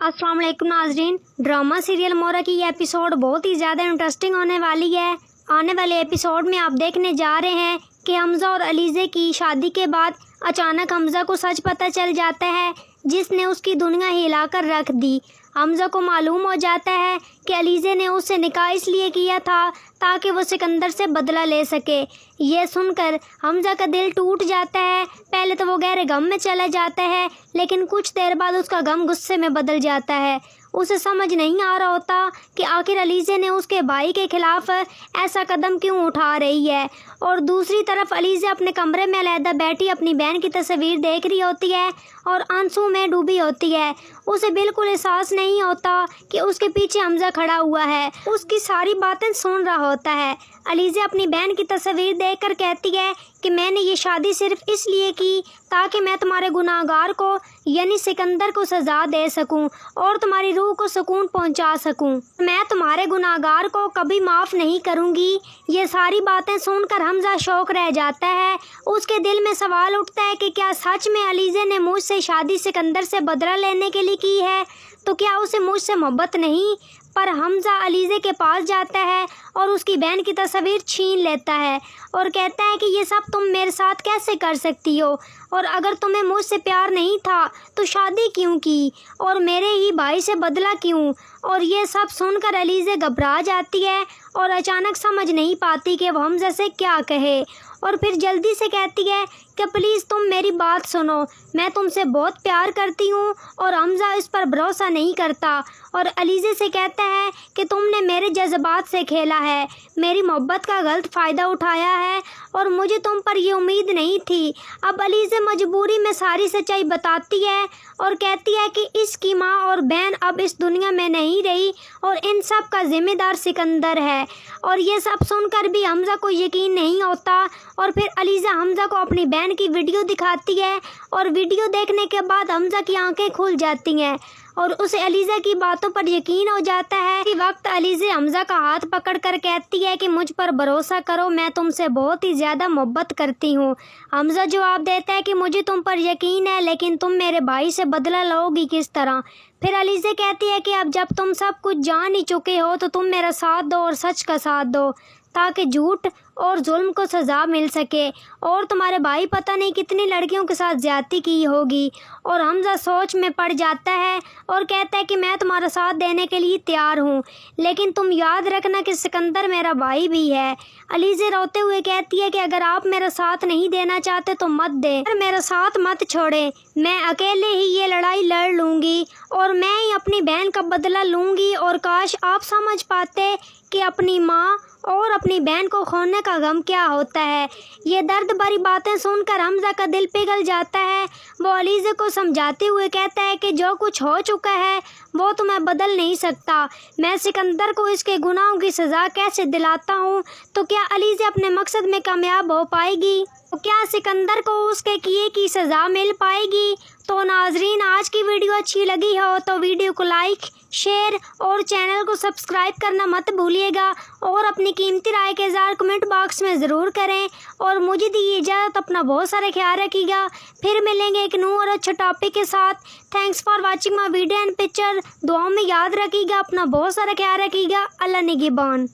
अस्सलाम वालेकुम नाजरीन। ड्रामा सीरियल मोरा की ये एपिसोड बहुत ही ज़्यादा इंटरेस्टिंग होने वाली है। आने वाले एपिसोड में आप देखने जा रहे हैं कि हमज़ा और अलीज़े की शादी के बाद अचानक हमज़ा को सच पता चल जाता है जिसने उसकी दुनिया हिलाकर रख दी। हमज़ा को मालूम हो जाता है कि अलीज़े ने उससे निकाह इसलिए किया था ताकि वो सिकंदर से बदला ले सके। ये सुनकर हमज़ा का दिल टूट जाता है। पहले तो वो गहरे गम में चला जाता है, लेकिन कुछ देर बाद उसका गम गुस्से में बदल जाता है। उसे समझ नहीं आ रहा होता कि आखिर अलीज़े ने उसके भाई के खिलाफ ऐसा कदम क्यों उठा रही है। और दूसरी तरफ अलीज़े अपने कमरे में अलहदा बैठी अपनी बहन की तस्वीर देख रही होती है और आंसू में डूबी होती है। उसे बिल्कुल एहसास नहीं होता कि उसके पीछे हमज़ा खड़ा हुआ है, उसकी सारी बातें सुन रहा होता है। अलीज़े अपनी बहन की तस्वीर देखकर कहती है कि मैंने ये शादी सिर्फ इसलिए की ताकि मैं तुम्हारे गुनाहगार को यानी सिकंदर को सज़ा दे सकूं और तुम्हारी रूह को सुकून पहुंचा सकूं। मैं तुम्हारे गुनाहगार को कभी माफ़ नहीं करूंगी। ये सारी बातें सुनकर हमज़ा शौक रह जाता है। उसके दिल में सवाल उठता है कि क्या सच में अलीज़े ने मुझसे शादी सिकंदर से बदला लेने के लिए की है, तो क्या उसे मुझसे मोहब्बत नहीं। पर हमज़ा अलीज़े के पास जाता है और उसकी बहन की तस्वीर छीन लेता है और कहता है कि ये सब तुम मेरे साथ कैसे कर सकती हो, और अगर तुम्हें मुझसे प्यार नहीं था तो शादी क्यों की और मेरे ही भाई से बदला क्यों। और ये सब सुनकर अलीज़े घबरा जाती है और अचानक समझ नहीं पाती कि वो हमज़ा से क्या कहे, और फिर जल्दी से कहती है कि प्लीज़ तुम मेरी बात सुनो, मैं तुमसे बहुत प्यार करती हूँ। और हमज़ा इस पर भरोसा नहीं करता और अलीज़े से कहता है कि तुमने मेरे जज्बात से खेला है, मेरी मोहब्बत का गलत फ़ायदा उठाया है और मुझे तुम पर ये उम्मीद नहीं थी। अब अलीज़े मजबूरी में सारी सच्चाई बताती है और कहती है कि इसकी माँ और बहन अब इस दुनिया में नहीं रही और इन सब का ज़िम्मेदार सिकंदर है। और ये सब सुनकर भी हमज़ा को यकीन नहीं होता और फिर अलीज़ा हमज़ा को अपनी बहन की वीडियो दिखाती है और वीडियो देखने के बाद हमज़ा की आंखें खुल जाती हैं और उसे अलीज़ा की बातों पर यकीन हो जाता है। इसी वक्त अलीज़ा हमज़ा का हाथ पकड़कर कहती है कि मुझ पर भरोसा करो, मैं तुमसे बहुत ही ज़्यादा मोहब्बत करती हूँ। हमज़ा जवाब देता है कि मुझे तुम पर यकीन है, लेकिन तुम मेरे भाई से बदला लोगी किस तरह। फिर अलीज़ा कहती है कि अब जब तुम सब कुछ जान ही चुके हो तो तुम मेरा साथ दो और सच का साथ दो ताकि झूठ और जुल्म को सज़ा मिल सके। और तुम्हारे भाई पता नहीं कितनी लड़कियों के साथ ज्यादती की होगी। और हमज़ा सोच में पड़ जाता है और कहता है कि मैं तुम्हारा साथ देने के लिए तैयार हूँ, लेकिन तुम याद रखना कि सिकंदर मेरा भाई भी है। अलीज़ा रोते हुए कहती है कि अगर आप मेरा साथ नहीं देना चाहते तो मत दें, मेरा साथ मत छोड़ें, मैं अकेले ही ये लड़ाई लड़ लूँगी और मैं ही अपनी बहन का बदला लूँगी। और काश आप समझ पाते कि अपनी माँ और अपनी बहन को खोने का गम क्या होता है। ये दर्द भरी बातें सुनकर हमज़ा का दिल पिघल जाता है। वो अलीज़े को समझाते हुए कहता है कि जो कुछ हो चुका है वो तो मैं बदल नहीं सकता, मैं सिकंदर को इसके गुनाहों की सज़ा कैसे दिलाता हूँ। तो क्या अलीज़े अपने मकसद में कामयाब हो पाएगी, तो क्या सिकंदर को उसके किए की सज़ा मिल पाएगी। तो नाजरीन, आज की वीडियो अच्छी लगी हो तो वीडियो को लाइक, शेयर और चैनल को सब्सक्राइब करना मत भूलिएगा और अपनी कीमती राय के इज़हार कमेंट बॉक्स में ज़रूर करें। और मुझे दी इजाज़त, अपना बहुत सारा ख्याल रखिएगा। फिर मिलेंगे एक न्यू और अच्छा टॉपिक के साथ। Thanks for watching my video and picture. दुआओं में याद रखिएगा, अपना बहुत सारा ख्याल रखिएगा। अल्लाह निगहबान।